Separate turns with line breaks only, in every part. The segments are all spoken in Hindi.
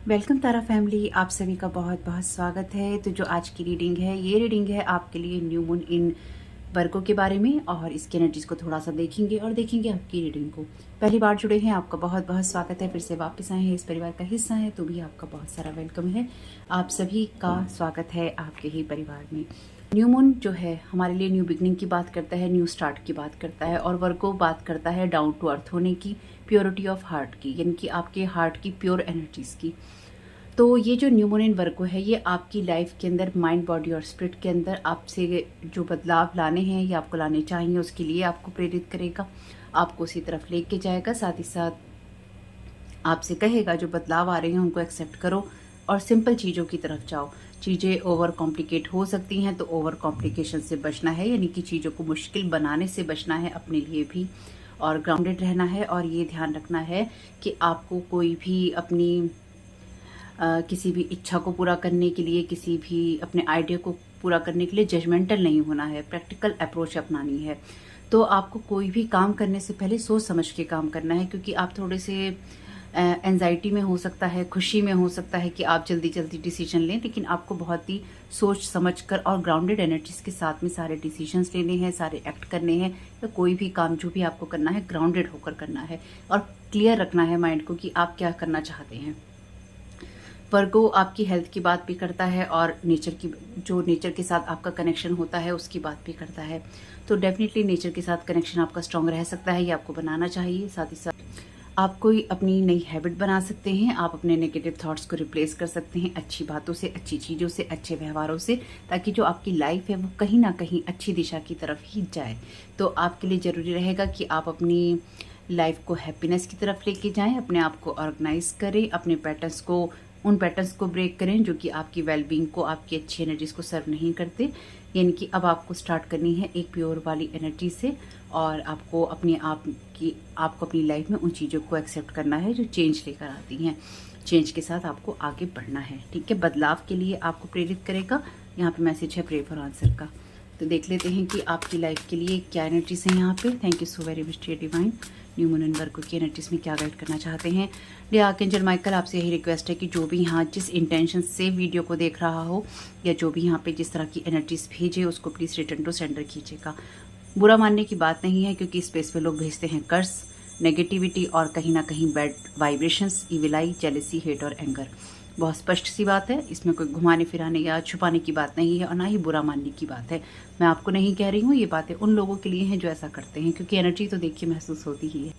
वेलकम तारा फैमिली, आप सभी का बहुत बहुत स्वागत है। तो जो आज की रीडिंग है, ये रीडिंग है आपके लिए न्यू मून इन वर्गो के बारे में, और इसकी एनर्जीज को थोड़ा सा देखेंगे और देखेंगे आपकी रीडिंग को। पहली बार जुड़े हैं, आपका बहुत बहुत स्वागत है। फिर से वापस आए हैं, इस परिवार का हिस्सा है, तो भी आपका बहुत सारा वेलकम है। आप सभी का स्वागत है आपके ही परिवार में। न्यू मून जो है हमारे लिए न्यू बिगनिंग की बात करता है, न्यू स्टार्ट की बात करता है, और वर्गो बात करता है डाउन टू अर्थ होने की, प्योरिटी ऑफ हार्ट की, यानी कि आपके हार्ट की प्योर एनर्जीज की। तो ये जो न्यू मून इन वर्गो है, ये आपकी लाइफ के अंदर माइंड, बॉडी और स्पिरिट के अंदर आपसे जो बदलाव लाने हैं या आपको लाने चाहिए, उसके लिए आपको प्रेरित करेगा, आपको उसी तरफ लेके जाएगा। साथ ही साथ आपसे कहेगा जो बदलाव आ रहे हैं उनको एक्सेप्ट करो और सिंपल चीज़ों की तरफ जाओ। चीज़ें ओवर कॉम्प्लिकेट हो सकती हैं, तो ओवर कॉम्प्लिकेशन से बचना है, यानी कि चीज़ों को मुश्किल बनाने से बचना है अपने लिए भी, और ग्राउंडेड रहना है। और ये ध्यान रखना है कि आपको कोई भी अपनी किसी भी इच्छा को पूरा करने के लिए, किसी भी अपने आइडिया को पूरा करने के लिए जजमेंटल नहीं होना है, प्रैक्टिकल अप्रोच अपनानी है। तो आपको कोई भी काम करने से पहले सोच समझ के काम करना है, क्योंकि आप थोड़े से एंजाइटी में हो सकता है, खुशी में हो सकता है कि आप जल्दी जल्दी डिसीजन लें, लेकिन आपको बहुत ही सोच समझ कर और ग्राउंडेड एनर्जीज के साथ में सारे डिसीजंस लेने हैं, सारे एक्ट करने हैं, या कोई भी काम जो भी आपको करना है ग्राउंडेड होकर करना है, और क्लियर रखना है माइंड को कि आप क्या करना चाहते हैं। वर्गो आपकी हेल्थ की बात भी करता है, और नेचर की, जो नेचर के साथ आपका कनेक्शन होता है उसकी बात भी करता है। तो डेफिनेटली नेचर के साथ कनेक्शन आपका स्ट्रांग रह सकता है, ये आपको बनाना चाहिए। साथ ही साथ आप कोई अपनी नई हैबिट बना सकते हैं, आप अपने नेगेटिव थॉट्स को रिप्लेस कर सकते हैं अच्छी बातों से, अच्छी चीज़ों से, अच्छे व्यवहारों से, ताकि जो आपकी लाइफ है वो कहीं ना कहीं अच्छी दिशा की तरफ ही जाए। तो आपके लिए ज़रूरी रहेगा कि आप अपनी लाइफ को हैप्पीनेस की तरफ लेके जाएं, अपने आप को ऑर्गेनाइज करें, अपने पैटर्न्स को, उन पैटर्न्स को ब्रेक करें जो कि आपकी वेलबींग को, आपकी अच्छी एनर्जीज को सर्व नहीं करते। यानी कि अब आपको स्टार्ट करनी है एक प्योर वाली एनर्जी से, और आपको अपनी लाइफ में उन चीज़ों को एक्सेप्ट करना है जो चेंज लेकर आती हैं। चेंज के साथ आपको आगे बढ़ना है, ठीक है। बदलाव के लिए आपको प्रेरित करेगा। यहाँ पे मैसेज है प्रे फॉर आंसर का। तो देख लेते हैं कि आपकी लाइफ के लिए क्या एनर्जीज है यहाँ पे। Thank you so very much dear divine. New moon in Virgo की एनर्जीज में क्या गाइड करना चाहते हैं डियर आर्कएंजल माइकल। आपसे यही रिक्वेस्ट है कि जो भी यहाँ जिस इंटेंशन से वीडियो को देख रहा हो, या जो भी यहाँ पे जिस तरह की एनर्जीज भेजे, उसको प्लीज़ रिटर्न टू सेंडर कीजिएगा। बुरा मानने की बात नहीं है, क्योंकि स्पेस पे लोग भेजते हैं कर्स, नेगेटिविटी और कहीं ना कहीं बैड वाइब्रेशंस, इविल आई, जेलसी, हेट और एंगर। बहुत स्पष्ट सी बात है, इसमें कोई घुमाने फिराने या छुपाने की बात नहीं है, और ना ही बुरा मानने की बात है। मैं आपको नहीं कह रही हूँ, ये बातें उन लोगों के लिए हैं जो ऐसा करते हैं, क्योंकि एनर्जी तो देखिए महसूस होती ही है।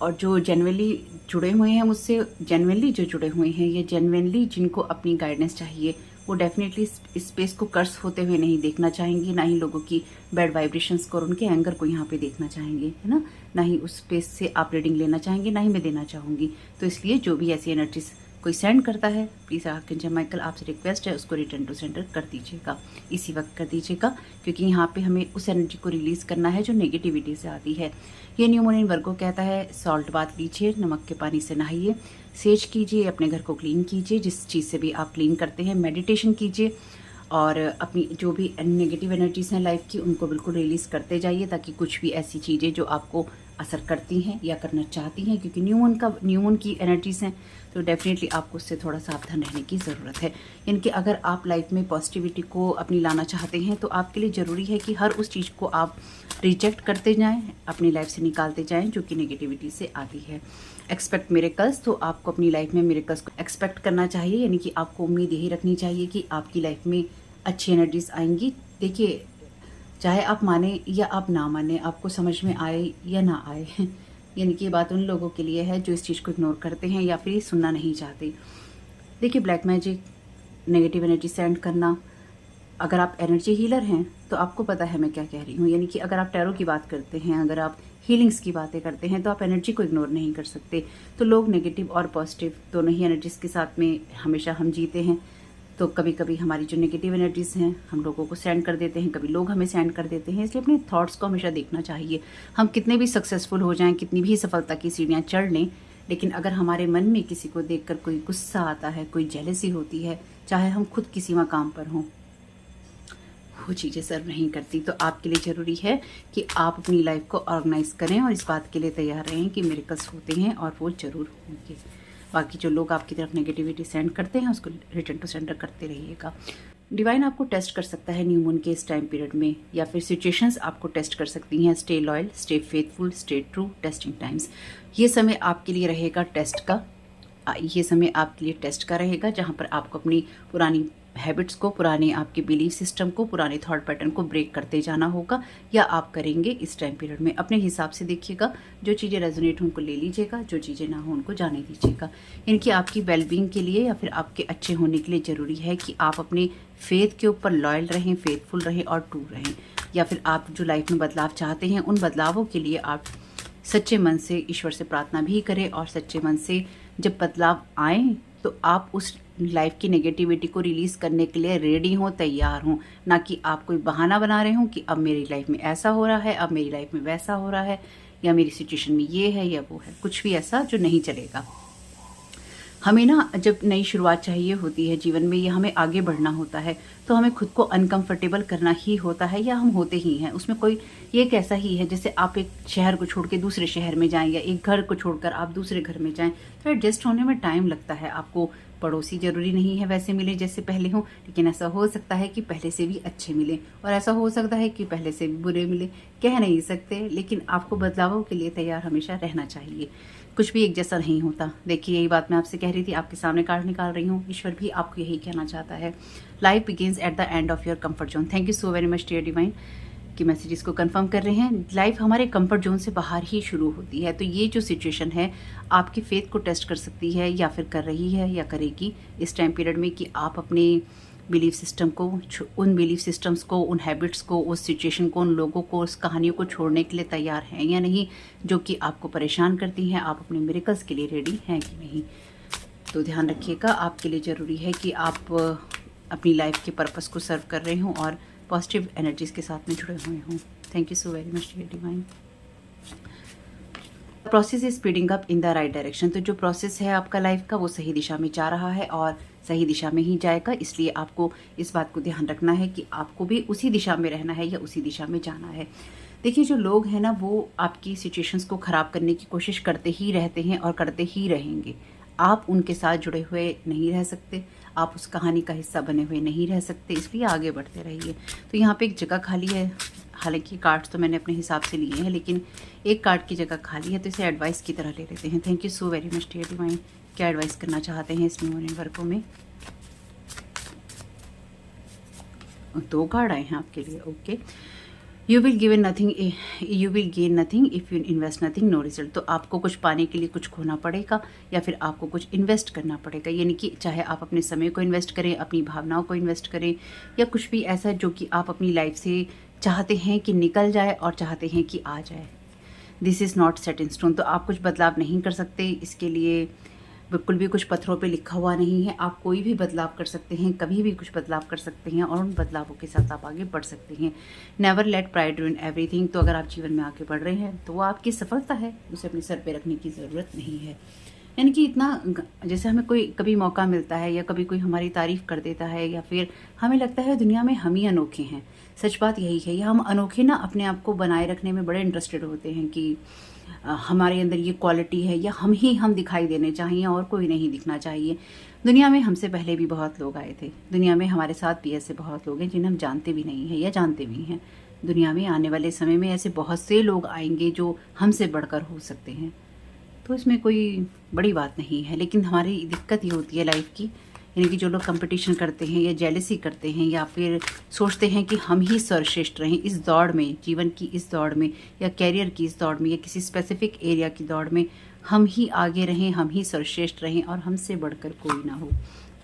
और जो जेन्युइनली जुड़े हुए हैं मुझसे, जेन्युइनली जो जुड़े हुए हैं, या जेन्युइनली जिनको अपनी गाइडेंस चाहिए, वो डेफिनेटली स्पेस को कर्स होते हुए नहीं देखना चाहेंगे, ना ही लोगों की बैड वाइब्रेशंस को और उनके एंगर को यहाँ पे देखना चाहेंगे, है ना ही उस स्पेस से आप रीडिंग लेना चाहेंगे, ना ही मैं देना चाहूँगी। तो इसलिए जो भी ऐसी एनर्जीज कोई सेंड करता है, प्लीज़ आर्कएंजल माइकल आपसे रिक्वेस्ट है उसको रिटर्न टू सेंडर कर दीजिएगा, इसी वक्त कर दीजिएगा, क्योंकि यहाँ पे हमें उस एनर्जी को रिलीज़ करना है जो नेगेटिविटी से आती है। ये न्यू मून इन वर्गो कहता है सॉल्ट बाथ लीजिए, नमक के पानी से नहाइए, सेज कीजिए, अपने घर को क्लीन कीजिए, जिस चीज़ से भी आप क्लीन करते हैं, मेडिटेशन कीजिए, और अपनी जो भी नेगेटिव एनर्जीज हैं लाइफ की, उनको बिल्कुल रिलीज़ करते जाइए, ताकि कुछ भी ऐसी चीज़ें जो आपको असर करती हैं या करना चाहती हैं, क्योंकि न्यू मून की एनर्जीज हैं, तो डेफिनेटली आपको उससे थोड़ा सावधान रहने की ज़रूरत है। यानी कि अगर आप लाइफ में पॉजिटिविटी को अपनी लाना चाहते हैं, तो आपके लिए ज़रूरी है कि हर उस चीज़ को आप रिजेक्ट करते जाएं, अपनी लाइफ से निकालते जाएं जो कि नेगेटिविटी से आती है। एक्सपेक्ट मिरेकल्स, तो आपको अपनी लाइफ में मिरेकल्स को एक्सपेक्ट करना चाहिए, यानी कि आपको उम्मीद यही रखनी चाहिए कि आपकी लाइफ में अच्छी एनर्जीज आएंगी। देखिए, चाहे आप माने या आप ना माने, आपको समझ में आए या ना आए, यानी कि ये बात उन लोगों के लिए है जो इस चीज़ को इग्नोर करते हैं या फिर सुनना नहीं चाहते। देखिए, black magic, negative energy send करना, अगर आप एनर्जी हीलर हैं तो आपको पता है मैं क्या कह रही हूँ। यानी कि अगर आप टैरो की बात करते हैं, अगर आप हीलिंग्स की बातें करते हैं, तो आप एनर्जी को इग्नोर नहीं कर सकते। तो लोग नेगेटिव और पॉजिटिव दोनों ही एनर्जीज के साथ में हमेशा हम जीते हैं। तो कभी कभी हमारी जो नेगेटिव एनर्जीज हैं हम लोगों को सेंड कर देते हैं, कभी लोग हमें सेंड कर देते हैं। इसलिए अपने थॉट्स को हमेशा देखना चाहिए। हम कितने भी सक्सेसफुल हो जाएं, कितनी भी सफलता की सीढ़ियाँ चढ़ लें, लेकिन अगर हमारे मन में किसी को देखकर कोई गुस्सा आता है, कोई जेलसी होती है, चाहे हम खुद किसी मकाम पर हों, वो चीज़ें सर्व नहीं करती। तो आपके लिए ज़रूरी है कि आप अपनी लाइफ को ऑर्गेनाइज करें, और इस बात के लिए तैयार रहें कि मिरेकल्स होते हैं और वो ज़रूर होंगे। बाकी जो लोग आपकी तरफ नेगेटिविटी सेंड करते हैं उसको रिटर्न टू सेंडर करते रहिएगा। डिवाइन आपको टेस्ट कर सकता है न्यू मून के इस टाइम पीरियड में, या फिर सिचुएशंस आपको टेस्ट कर सकती हैं। Stay loyal, stay faithful, stay true, testing times. ये समय आपके लिए रहेगा टेस्ट का, ये समय आपके लिए टेस्ट का रहेगा, जहाँ पर आपको अपनी पुरानी हैबिट्स को, पुराने आपके बिलीफ सिस्टम को, पुराने थॉट पैटर्न को ब्रेक करते जाना होगा, या आप करेंगे इस टाइम पीरियड में। अपने हिसाब से देखिएगा, जो चीज़ें रेजोनेट हो उनको ले लीजिएगा, जो चीज़ें ना हो उनको जाने दीजिएगा। इनकी आपकी वेलबींग के लिए या फिर आपके अच्छे होने के लिए ज़रूरी है कि आप अपने फेथ के ऊपर लॉयल रहें, फेथफुल रहें और ट्रू रहें। या फिर आप जो लाइफ में बदलाव चाहते हैं उन बदलावों के लिए आप सच्चे मन से ईश्वर से प्रार्थना भी करें, और सच्चे मन से जब बदलाव आए तो आप उस लाइफ की नेगेटिविटी को रिलीज़ करने के लिए रेडी हों, तैयार हों, ना कि आप कोई बहाना बना रहे हों कि अब मेरी लाइफ में ऐसा हो रहा है, अब मेरी लाइफ में वैसा हो रहा है, या मेरी सिचुएशन में ये है या वो है। कुछ भी ऐसा जो नहीं चलेगा। हमें ना जब नई शुरुआत चाहिए होती है जीवन में, या हमें आगे बढ़ना होता है, तो हमें खुद को अनकंफर्टेबल करना ही होता है, या हम होते ही हैं उसमें। कोई ये एक ऐसा ही है जैसे आप एक शहर को छोड़ के दूसरे शहर में जाएं, या एक घर को छोड़कर आप दूसरे घर में जाएं, तो एडजस्ट होने में टाइम लगता है। आपको पड़ोसी जरूरी नहीं है वैसे मिले जैसे पहले हों, लेकिन ऐसा हो सकता है कि पहले से भी अच्छे मिले, और ऐसा हो सकता है कि पहले से भी बुरे मिले। कह नहीं सकते, लेकिन आपको बदलावों के लिए तैयार हमेशा रहना चाहिए। कुछ भी एक जैसा नहीं होता। देखिए, यही बात मैं आपसे कह रही थी, आपके सामने कार्ड निकाल रही हूँ। ईश्वर भी आपको यही कहना चाहता है। Life begins at the end of your comfort zone. Thank you so very much dear divine कि मैसेजेस को कंफर्म कर रहे हैं। लाइफ हमारे कंफर्ट जोन से बाहर ही शुरू होती है, तो ये जो सिचुएशन है आपकी फेथ को टेस्ट कर सकती है, या फिर कर रही है या करेगी इस टाइम पीरियड में, कि आप अपने बिलीफ सिस्टम को, उन बिलीफ सिस्टम्स को, उन हैबिट्स को, उस सिचुएशन को, उन लोगों को, उस कहानियों को छोड़ने के लिए तैयार हैं या नहीं, जो कि आपको परेशान करती हैं। आप अपने मिरेकल्स के लिए रेडी हैं कि नहीं। तो ध्यान रखिएगा, आपके लिए ज़रूरी है कि आप अपनी लाइफ के पर्पस को सर्व कर रहे हों और पॉजिटिव एनर्जीज के साथ में जुड़े हुए हों। Thank you so very much dear divine. Process is speeding up in the right direction. तो जो प्रोसेस है आपका लाइफ का वो सही दिशा में जा रहा है, और सही दिशा में ही जाएगा। इसलिए आपको इस बात को ध्यान रखना है कि आपको भी उसी दिशा में रहना है या उसी दिशा में जाना है। देखिए, जो लोग हैं ना, वो आपकी सिचुएशंस को ख़राब करने की कोशिश करते ही रहते हैं और करते ही रहेंगे। आप उनके साथ जुड़े हुए नहीं रह सकते, आप उस कहानी का हिस्सा बने हुए नहीं रह सकते, इसलिए आगे बढ़ते रहिए। तो यहाँ पे एक जगह खाली है, हालांकि कार्ड्स तो मैंने अपने हिसाब से लिए हैं, लेकिन एक कार्ड की जगह खाली है, तो इसे एडवाइस की तरह ले लेते हैं। Thank you so very much dear divine. क्या एडवाइस करना चाहते हैं इस न्यू मून वर्कों में? 2 कार्ड आए हैं आपके लिए। Okay, you will gain nothing if you invest nothing, no result. तो आपको कुछ पाने के लिए कुछ खोना पड़ेगा, या फिर आपको कुछ इन्वेस्ट करना पड़ेगा। यानी कि चाहे आप अपने समय को इन्वेस्ट करें, अपनी भावनाओं को इन्वेस्ट करें, या कुछ भी ऐसा जो कि आप अपनी लाइफ से चाहते हैं कि निकल जाए और चाहते हैं कि आ जाए। This is not set in stone. तो आप कुछ बदलाव नहीं कर सकते, इसके लिए बिल्कुल भी कुछ पत्थरों पे लिखा हुआ नहीं है। आप कोई भी बदलाव कर सकते हैं, कभी भी कुछ बदलाव कर सकते हैं, और उन बदलावों के साथ आप आगे बढ़ सकते हैं। Never let pride ruin everything. तो अगर आप जीवन में आगे बढ़ रहे हैं तो वो आपकी सफलता है, उसे अपने सर पे रखने की ज़रूरत नहीं है। यानी कि इतना, जैसे हमें कोई कभी मौका मिलता है, या कभी कोई हमारी तारीफ़ कर देता है, या फिर हमें लगता है दुनिया में हम ही अनोखे हैं। सच बात यही है, या हम अनोखे ना अपने आप को बनाए रखने में बड़े इंटरेस्टेड होते हैं कि हमारे अंदर ये क्वालिटी है, या हम दिखाई देने चाहिए और कोई नहीं दिखना चाहिए। दुनिया में हमसे पहले भी बहुत लोग आए थे, दुनिया में हमारे साथ भी ऐसे बहुत लोग हैं जिन्हें हम जानते भी नहीं हैं या जानते भी हैं। दुनिया में आने वाले समय में ऐसे बहुत से लोग आएंगे जो हमसे बढ़कर हो सकते हैं। तो इसमें कोई बड़ी बात नहीं है, लेकिन हमारी दिक्कत ये होती है लाइफ की, यानी कि जो लोग कंपटीशन करते हैं, या जेलसी करते हैं, या फिर सोचते हैं कि हम ही सर्वश्रेष्ठ रहें इस दौड़ में, जीवन की इस दौड़ में, या कैरियर की इस दौड़ में, या किसी स्पेसिफिक एरिया की दौड़ में हम ही आगे रहें, हम ही सर्वश्रेष्ठ रहें, और हमसे बढ़कर कोई ना हो,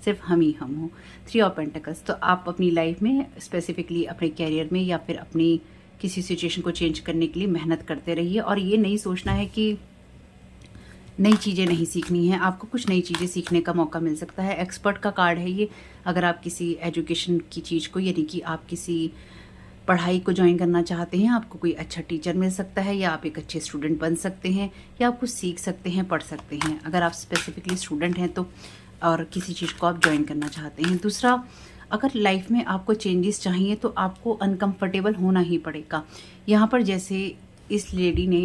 सिर्फ हम ही हम हो। 3 ऑफ पेंटिकल्स। तो आप अपनी लाइफ में स्पेसिफिकली अपने कैरियर में, या फिर अपनी किसी सिचुएशन को चेंज करने के लिए मेहनत करते रहिए, और ये नहीं सोचना है कि नई चीज़ें नहीं सीखनी है। आपको कुछ नई चीज़ें सीखने का मौका मिल सकता है। एक्सपर्ट का कार्ड है ये। अगर आप किसी एजुकेशन की चीज़ को, यानी कि आप किसी पढ़ाई को ज्वाइन करना चाहते हैं, आपको कोई अच्छा टीचर मिल सकता है, या आप एक अच्छे स्टूडेंट बन सकते हैं, या आप कुछ सीख सकते हैं, पढ़ सकते हैं, अगर आप स्पेसिफिकली स्टूडेंट हैं तो, और किसी चीज़ को आप ज्वाइन करना चाहते हैं। दूसरा, अगर लाइफ में आपको चेंजेस चाहिए तो आपको अनकंफर्टेबल होना ही पड़ेगा। यहाँ पर जैसे इस लेडी ने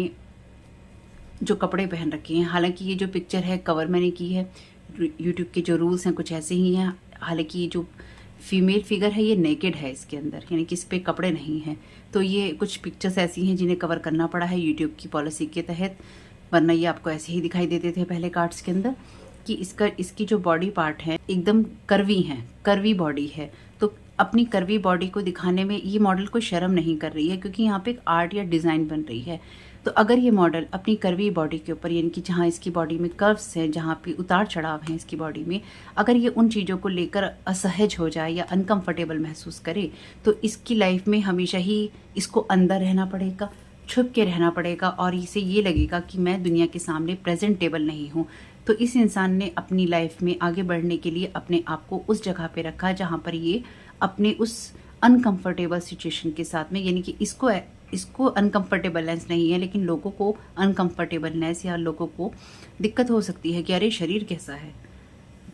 जो कपड़े पहन रखे हैं। हालांकि ये जो पिक्चर है कवर मैंने की है, यूट्यूब के जो रूल्स हैं कुछ ऐसे ही हैं। हालांकि ये जो फीमेल फिगर है ये नेकेड है इसके अंदर, यानी कि इस पर कपड़े नहीं हैं। तो ये कुछ पिक्चर्स ऐसी हैं जिन्हें कवर करना पड़ा है यूट्यूब की पॉलिसी के तहत, वरना ये आपको ऐसे ही दिखाई देते थे पहले कार्ड्स के अंदर कि इसकी जो बॉडी पार्ट है एकदम कर्वी है, कर्वी बॉडी है। तो अपनी कर्वी बॉडी को दिखाने में ये मॉडल कोई शर्म नहीं कर रही है, क्योंकि यहाँ पे एक आर्ट या डिज़ाइन बन रही है। तो अगर ये मॉडल अपनी कर्वी बॉडी के ऊपर, यानी कि जहाँ इसकी बॉडी में कर्व्स हैं, जहाँ पे उतार चढ़ाव हैं इसकी बॉडी में, अगर ये उन चीज़ों को लेकर असहज हो जाए या अनकंफर्टेबल महसूस करे, तो इसकी लाइफ में हमेशा ही इसको अंदर रहना पड़ेगा, छुप के रहना पड़ेगा, और इसे ये लगेगा कि मैं दुनिया के सामने प्रेजेंटेबल नहीं हूँ। तो इस इंसान ने अपनी लाइफ में आगे बढ़ने के लिए अपने आप को उस जगह पे रखा जहाँ पर ये अपने उस अनकंफर्टेबल सिचुएशन के साथ में, यानी कि इसको अनकंफर्टेबलनेस नहीं है, लेकिन लोगों को अनकंफर्टेबलनेस या लोगों को दिक्कत हो सकती है कि अरे शरीर कैसा है।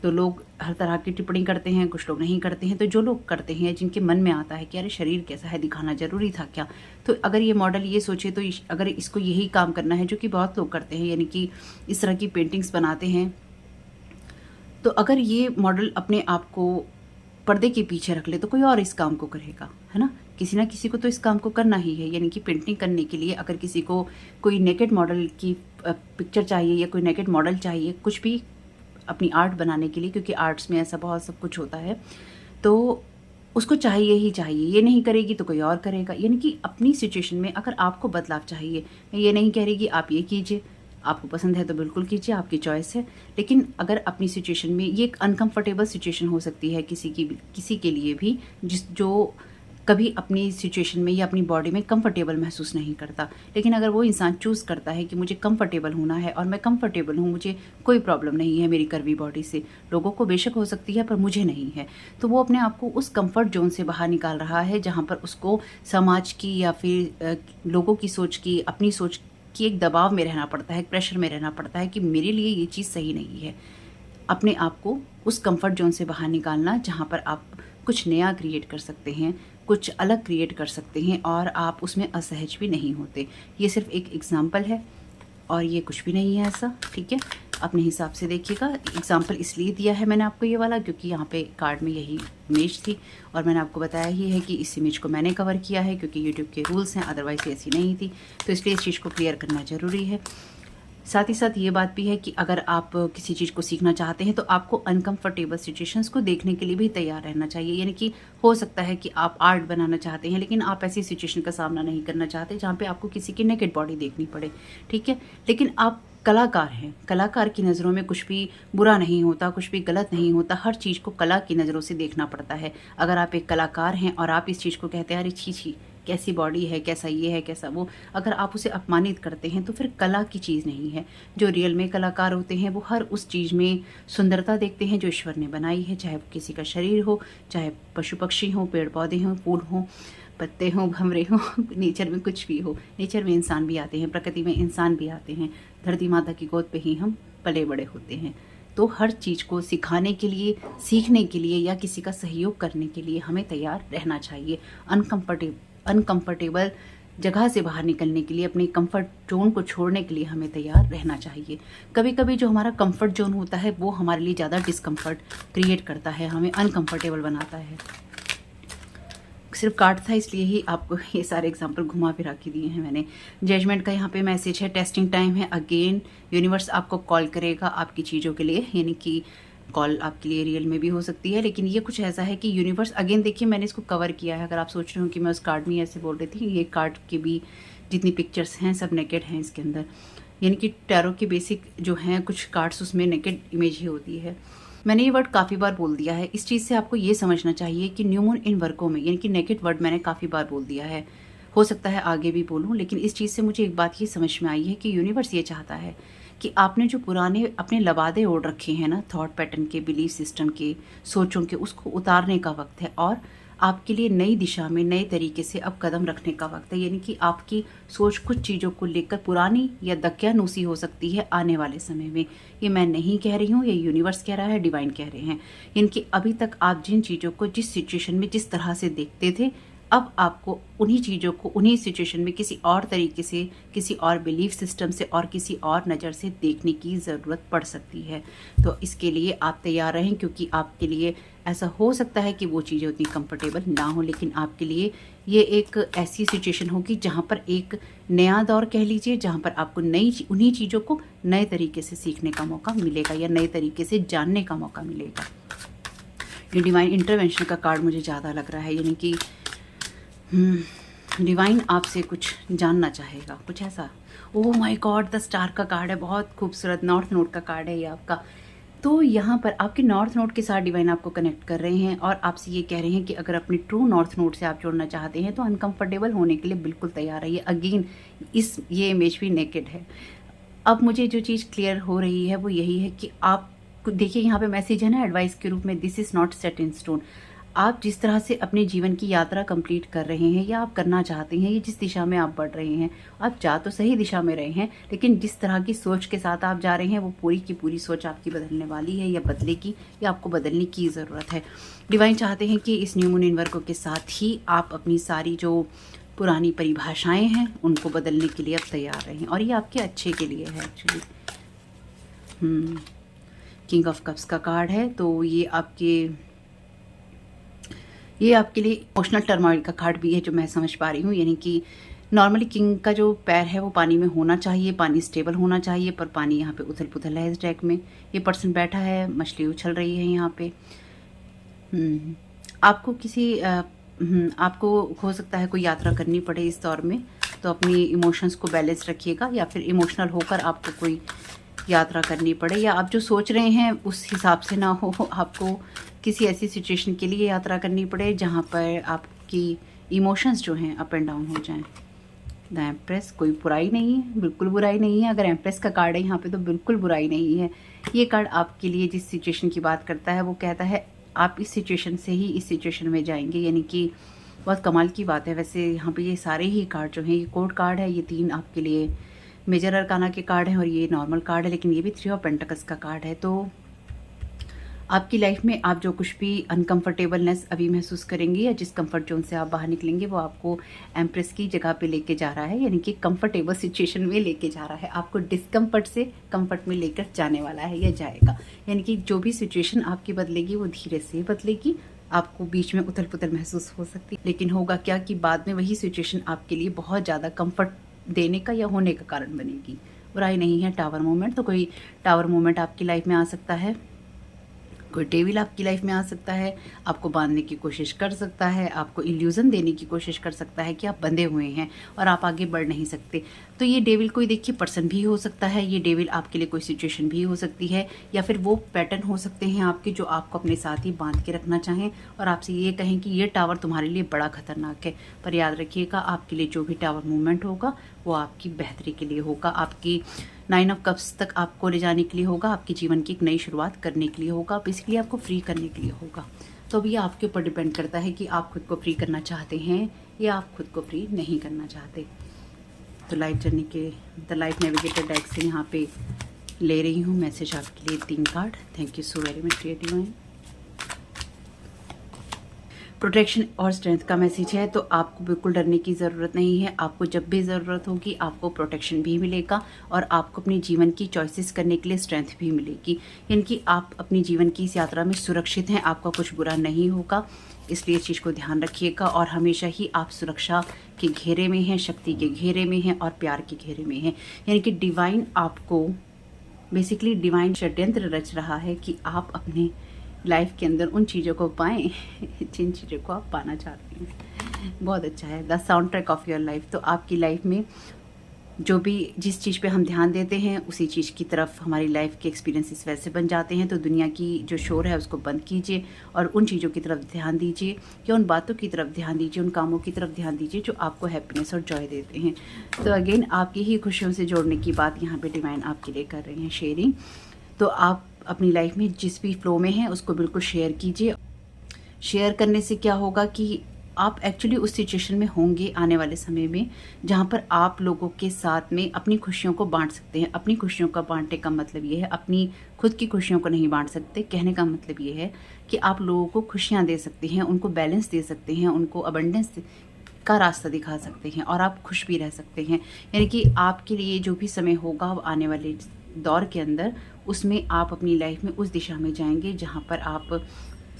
तो लोग हर तरह की टिप्पणी करते हैं, कुछ लोग नहीं करते हैं। तो जो लोग करते हैं, जिनके मन में आता है कि अरे शरीर कैसा है, दिखाना जरूरी था क्या, तो अगर ये मॉडल ये सोचे तो अगर इसको यही काम करना है जो कि बहुत लोग करते हैं, यानी कि इस तरह की पेंटिंग्स बनाते हैं, तो अगर ये मॉडल अपने आप को पर्दे के पीछे रख ले तो कोई और इस काम को करेगा, है ना। किसी ना किसी को तो इस काम को करना ही है। यानी कि पेंटिंग करने के लिए अगर किसी को कोई नेकेड मॉडल की पिक्चर चाहिए या कोई नेकेड मॉडल चाहिए, कुछ भी अपनी आर्ट बनाने के लिए, क्योंकि आर्ट्स में ऐसा बहुत सब कुछ होता है, तो उसको चाहिए ही चाहिए। ये नहीं करेगी तो कोई और करेगा। यानी कि अपनी सिचुएशन में अगर आपको बदलाव चाहिए, मैं ये नहीं कह रही कि आप ये कीजिए, आपको पसंद है तो बिल्कुल कीजिए, आपकी चॉइस है। लेकिन अगर अपनी सिचुएशन में, ये एक अनकंफर्टेबल सिचुएशन हो सकती है किसी के लिए भी, जो कभी अपनी सिचुएशन में या अपनी बॉडी में कंफर्टेबल महसूस नहीं करता। लेकिन अगर वो इंसान चूज़ करता है कि मुझे कंफर्टेबल होना है और मैं कंफर्टेबल हूँ, मुझे कोई प्रॉब्लम नहीं है मेरी कर्वी बॉडी से, लोगों को बेशक हो सकती है पर मुझे नहीं है, तो वो अपने आप को उस कंफर्ट जोन से बाहर निकाल रहा है, जहाँ पर उसको समाज की या फिर लोगों की सोच की, अपनी सोच की एक दबाव में रहना पड़ता है, एक प्रेशर में रहना पड़ता है कि मेरे लिए ये चीज़ सही नहीं है। अपने आप को उस कंफर्ट जोन से बाहर निकालना, जहाँ पर आप कुछ नया क्रिएट कर सकते हैं, कुछ अलग क्रिएट कर सकते हैं और आप उसमें असहज भी नहीं होते। ये सिर्फ एक एग्जाम्पल है और ये कुछ भी नहीं है ऐसा, ठीक है। अपने हिसाब से देखिएगा। एग्जाम्पल इसलिए दिया है मैंने आपको ये वाला, क्योंकि यहाँ पे कार्ड में यही इमेज थी और मैंने आपको बताया ही है कि इस इमेज को मैंने कवर किया है क्योंकि यूट्यूब के रूल्स हैं, अदरवाइज ऐसी नहीं थी। तो इसलिए इस चीज़ को क्लियर करना ज़रूरी है। साथ ही साथ ये बात भी है कि अगर आप किसी चीज़ को सीखना चाहते हैं तो आपको अनकंफर्टेबल सिचुएशंस को देखने के लिए भी तैयार रहना चाहिए। यानी कि हो सकता है कि आप आर्ट बनाना चाहते हैं, लेकिन आप ऐसी सिचुएशन का सामना नहीं करना चाहते जहाँ पे आपको किसी की नेकेड बॉडी देखनी पड़े, ठीक है। लेकिन आप कलाकार हैं, कलाकार की नज़रों में कुछ भी बुरा नहीं होता, कुछ भी गलत नहीं होता, हर चीज़ को कला की नज़रों से देखना पड़ता है। अगर आप एक कलाकार हैं और आप इस चीज़ को कहते हैं अरे छी छी कैसी बॉडी है, कैसा ये है, कैसा वो, अगर आप उसे अपमानित करते हैं तो फिर कला की चीज़ नहीं है। जो रियल में कलाकार होते हैं वो हर उस चीज़ में सुंदरता देखते हैं जो ईश्वर ने बनाई है, चाहे वो किसी का शरीर हो, चाहे पशु पक्षी हो, पेड़ पौधे हों, फूल हों, पत्ते हों, भंवरे हों, नेचर में कुछ भी हो। नेचर में इंसान भी आते हैं, प्रकृति में इंसान भी आते हैं, धरती माता की गोद पे ही हम पले बड़े होते हैं। तो हर चीज़ को सिखाने के लिए, सीखने के लिए या किसी का सहयोग करने के लिए हमें तैयार रहना चाहिए। अनकंफर्टेबल जगह से बाहर निकलने के लिए, अपने कंफर्ट जोन को छोड़ने के लिए हमें तैयार रहना चाहिए। कभी कभी जो हमारा कंफर्ट जोन होता है वो हमारे लिए ज़्यादा डिस्कम्फर्ट क्रिएट करता है, हमें अनकंफर्टेबल बनाता है। सिर्फ कार्ड था इसलिए ही आपको ये सारे एग्जांपल घुमा फिरा के दिए हैं मैंने। जजमेंट का यहाँ पे मैसेज है, टेस्टिंग टाइम है। अगेन यूनिवर्स आपको कॉल करेगा आपकी चीज़ों के लिए, यानी कि कॉल आपके लिए रियल में भी हो सकती है, लेकिन ये कुछ ऐसा है कि यूनिवर्स, अगेन देखिए मैंने इसको कवर किया है। अगर आप सोच रहे हो कि मैं उस कार्ड में ऐसे बोल रही थी, ये कार्ड के भी जितनी पिक्चर्स हैं सब नेकेड हैं इसके अंदर। यानी कि टैरो के बेसिक जो हैं कुछ कार्ड्स उसमें नेकेड इमेज ही होती है। मैंने ये वर्ड काफ़ी बार बोल दिया है। इस चीज़ से आपको ये समझना चाहिए कि न्यू मून इन वर्कों में, यानी कि नेकेड वर्ड मैंने काफ़ी बार बोल दिया है, हो सकता है आगे भी बोलूँ, लेकिन इस चीज़ से मुझे एक बात ये समझ में आई है कि यूनिवर्स ये चाहता है कि आपने जो पुराने अपने लबादे ओढ़ रखे हैं ना, थॉट पैटर्न के, बिलीफ सिस्टम के, सोचों के, उसको उतारने का वक्त है और आपके लिए नई दिशा में नए तरीके से अब कदम रखने का वक्त है। यानी कि आपकी सोच कुछ चीज़ों को लेकर पुरानी या दकियानूसी हो सकती है आने वाले समय में। ये मैं नहीं कह रही हूँ, ये यूनिवर्स कह रहा है, डिवाइन कह रहे हैं। यानी कि अभी तक आप जिन चीज़ों को जिस सिचुएशन में जिस तरह से देखते थे, अब आपको उन्हीं चीज़ों को, उन्हीं सिचुएशन में किसी और तरीके से, किसी और बिलीफ सिस्टम से और किसी और नज़र से देखने की ज़रूरत पड़ सकती है। तो इसके लिए आप तैयार रहें, क्योंकि आपके लिए ऐसा हो सकता है कि वो चीज़ें उतनी कंफर्टेबल ना हो, लेकिन आपके लिए ये एक ऐसी सिचुएशन होगी जहाँ पर एक नया दौर कह लीजिए, जहाँ पर आपको उन्हीं चीज़ों को नए तरीके से सीखने का मौका मिलेगा या नए तरीके से जानने का मौका मिलेगा। ये डिवाइन इंटरवेंशन का कार्ड मुझे ज़्यादा लग रहा है, यानी कि डिवाइन आपसे कुछ जानना चाहेगा, कुछ ऐसा। Oh my God, the star का कार्ड है, बहुत खूबसूरत नॉर्थ नोड का कार्ड है ये आपका। तो यहाँ पर आपके नॉर्थ नोड के साथ डिवाइन आपको कनेक्ट कर रहे हैं और आपसे ये कह रहे हैं कि अगर अपने ट्रू नॉर्थ नोड से आप जुड़ना चाहते हैं तो अनकंफर्टेबल होने के लिए बिल्कुल तैयार रहिए। अगेन ये इमेज भी नेकेड है। अब मुझे जो चीज़ क्लियर हो रही है वो यही है कि आप देखिए, यहाँ पे मैसेज है ना एडवाइस के रूप में, this is not set in stone. आप जिस तरह से अपने जीवन की यात्रा कंप्लीट कर रहे हैं या आप करना चाहते हैं, ये जिस दिशा में आप बढ़ रहे हैं, आप जा तो सही दिशा में रहे हैं, लेकिन जिस तरह की सोच के साथ आप जा रहे हैं वो पूरी की पूरी सोच आपकी बदलने वाली है या बदलेगी, या आपको बदलने की ज़रूरत है। डिवाइन चाहते हैं कि इस न्यू मून इन वर्गों के साथ ही आप अपनी सारी जो पुरानी परिभाषाएँ हैं उनको बदलने के लिए अब तैयार रहें, और ये आपके अच्छे के लिए है एक्चुअली। किंग ऑफ कप्स का कार्ड है, तो ये आपके लिए इमोशनल टर्मोइल का कार्ड भी है जो मैं समझ पा रही हूँ। यानी कि नॉर्मली किंग का जो पैर है वो पानी में होना चाहिए, पानी स्टेबल होना चाहिए, पर पानी यहाँ पे उथल पुथल है इस डेक में। ये पर्सन बैठा है, मछली उछल रही है यहाँ पे। आपको हो सकता है कोई यात्रा करनी पड़े इस दौर में, तो अपनी इमोशंस को बैलेंस रखिएगा, या फिर इमोशनल होकर आपको कोई यात्रा करनी पड़े, या आप जो सोच रहे हैं उस हिसाब से ना हो, आपको किसी ऐसी सिचुएशन के लिए यात्रा करनी पड़े जहाँ पर आपकी इमोशंस जो हैं अप एंड डाउन हो जाएं। द एम्प्रेस, कोई बुराई नहीं है, बिल्कुल बुराई नहीं है। अगर एम्प्रेस का कार्ड है यहाँ पे तो बिल्कुल बुराई नहीं है। ये कार्ड आपके लिए जिस सिचुएशन की बात करता है वो कहता है आप इस सिचुएशन से ही इस सिचुएशन में जाएंगे, यानी कि बहुत कमाल की बात है। वैसे यहाँ पे ये सारे ही कार्ड जो हैं, ये कोर्ट कार्ड है, ये 3 आपके लिए मेजर अरकाना के कार्ड हैं और ये नॉर्मल कार्ड है, लेकिन ये भी 3 ऑफ पेंटिकल्स का कार्ड है। तो आपकी लाइफ में आप जो कुछ भी अनकंफर्टेबलनेस अभी महसूस करेंगे या जिस कंफर्ट जोन से आप बाहर निकलेंगे वो आपको एम्प्रेस की जगह पे लेके जा रहा है, यानी कि कंफर्टेबल सिचुएशन में लेके जा रहा है। आपको डिस्कम्फर्ट से कंफर्ट में लेकर जाने वाला है या जाएगा। यानी कि जो भी सिचुएशन आपकी बदलेगी वो धीरे से बदलेगी। आपको बीच में उथल पुथल महसूस हो सकती है, लेकिन होगा क्या कि बाद में वही सिचुएशन आपके लिए बहुत ज़्यादा कंफर्ट देने का या होने का कारण बनेगी। बुराई नहीं है। टावर मोमेंट, तो कोई टावर मोमेंट आपकी लाइफ में आ सकता है, कोई डेविल आपकी लाइफ में आ सकता है, आपको बांधने की कोशिश कर सकता है, आपको इल्यूज़न देने की कोशिश कर सकता है कि आप बंधे हुए हैं और आप आगे बढ़ नहीं सकते। तो ये डेविल कोई देखिए पर्सन भी हो सकता है, ये डेविल आपके लिए कोई सिचुएशन भी हो सकती है, या फिर वो पैटर्न हो सकते हैं आपके जो आपको अपने साथ ही बांध के रखना चाहें और आपसे ये कहें कि ये टावर तुम्हारे लिए बड़ा खतरनाक है। पर याद रखिएगा, आपके लिए जो भी टावर मूवमेंट होगा वो आपकी बेहतरी के लिए होगा, आपकी 9 ऑफ कप्स तक आपको ले जाने के लिए होगा, आपके जीवन की एक नई शुरुआत करने के लिए होगा, बेसिकली आपको फ्री करने के लिए होगा। तो अभी आपके ऊपर डिपेंड करता है कि आप खुद को फ्री करना चाहते हैं या आप खुद को फ्री नहीं करना चाहते। तो लाइफ जर्नी के द लाइफ नेविगेटर डेक से यहाँ पे ले रही हूँ मैसेज आपके लिए 3 card. Thank you so very much dear divine. Protection और स्ट्रेंथ का मैसेज है, तो आपको बिल्कुल डरने की ज़रूरत नहीं है। आपको जब भी ज़रूरत होगी आपको प्रोटेक्शन भी मिलेगा और आपको अपने जीवन की चॉइसेस करने के लिए स्ट्रेंथ भी मिलेगी। यानी कि आप अपनी जीवन की इस यात्रा में सुरक्षित हैं, आपका कुछ बुरा नहीं होगा, इसलिए इस चीज़ को ध्यान रखिएगा। और हमेशा ही आप सुरक्षा के घेरे में हैं, शक्ति के घेरे में हैं और प्यार के घेरे में हैं। यानी कि डिवाइन आपको बेसिकली डिवाइन षड्यंत्र रच रहा है कि आप अपने लाइफ के अंदर उन चीज़ों को पाएं जिन चीज़ों को आप पाना चाहते हैं। बहुत अच्छा है the sound track of your life. तो आपकी लाइफ में जो भी जिस चीज़ पे हम ध्यान देते हैं उसी चीज़ की तरफ हमारी लाइफ के एक्सपीरियंसेस वैसे बन जाते हैं। तो दुनिया की जो शोर है उसको बंद कीजिए और उन चीज़ों की तरफ ध्यान दीजिए या उन बातों की तरफ ध्यान दीजिए, उन कामों की तरफ ध्यान दीजिए जो आपको हैप्पीनेस और जॉय देते हैं। तो अगेन आपकी ही खुशियों से जोड़ने की बात यहाँ पे डिवाइन आपके लिए कर रहे हैं शेयरिंग। तो आप अपनी लाइफ में जिस भी फ्लो में है उसको बिल्कुल शेयर कीजिए। शेयर करने से क्या होगा कि आप एक्चुअली उस सिचुएशन में होंगे आने वाले समय में जहाँ पर आप लोगों के साथ में अपनी खुशियों को बांट सकते हैं। अपनी खुशियों का बांटने का मतलब ये है, अपनी खुद की खुशियों को नहीं बांट सकते। कहने का मतलब ये है कि आप लोगों को खुशियाँ दे सकते हैं, उनको बैलेंस दे सकते हैं, उनको अबंडेंस का रास्ता दिखा सकते हैं और आप खुश भी रह सकते हैं। यानी कि आपके लिए जो भी समय होगा आने वाले दौर के अंदर, उसमें आप अपनी लाइफ में उस दिशा में जाएंगे जहाँ पर आप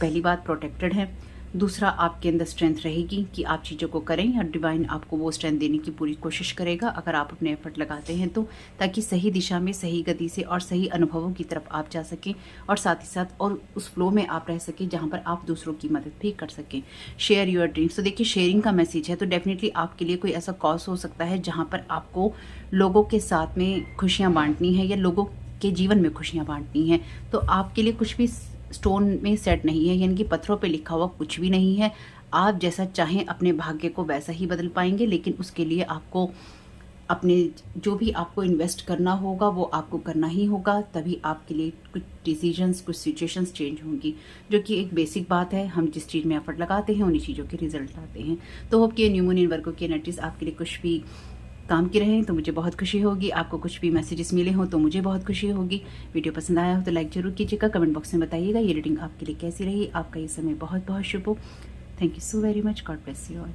पहली बात प्रोटेक्टेड हैं, दूसरा आपके अंदर स्ट्रेंथ रहेगी कि आप चीज़ों को करें, और डिवाइन आपको वो स्ट्रेंथ देने की पूरी कोशिश करेगा अगर आप अपने एफर्ट लगाते हैं तो, ताकि सही दिशा में, सही गति से और सही अनुभवों की तरफ आप जा सकें और साथ ही साथ और उस फ्लो में आप रह सकें जहाँ पर आप दूसरों की मदद भी कर सकें। शेयर योर ड्रीम्स, तो देखिए शेयरिंग का मैसेज है, तो डेफिनेटली आपके लिए कोई ऐसा कॉज हो सकता है जहाँ पर आपको लोगों के साथ में खुशियाँ बांटनी है या लोगों के जीवन में खुशियाँ बांटनी है। तो आपके लिए कुछ भी स्टोन में सेट नहीं है, यानी कि पत्थरों पे लिखा हुआ कुछ भी नहीं है। आप जैसा चाहें अपने भाग्य को वैसा ही बदल पाएंगे, लेकिन उसके लिए आपको अपने जो भी आपको इन्वेस्ट करना होगा वो आपको करना ही होगा, तभी आपके लिए कुछ डिसीजंस, कुछ सिचुएशंस चेंज होंगी, जो कि एक बेसिक बात है। हम जिस चीज़ में एफर्ट लगाते हैं उन्हीं चीज़ों के रिजल्ट आते हैं। तो होप कि न्यू मून इन वर्गों की एनर्जीज आपके लिए कुछ भी काम की रहें तो मुझे बहुत खुशी होगी। आपको कुछ भी मैसेजेस मिले हों तो मुझे बहुत खुशी होगी। वीडियो पसंद आया हो तो लाइक जरूर कीजिएगा, कमेंट बॉक्स में बताइएगा ये रीडिंग आपके लिए कैसी रही। आपका ये समय बहुत बहुत शुभ हो। Thank you so very much. God bless you all.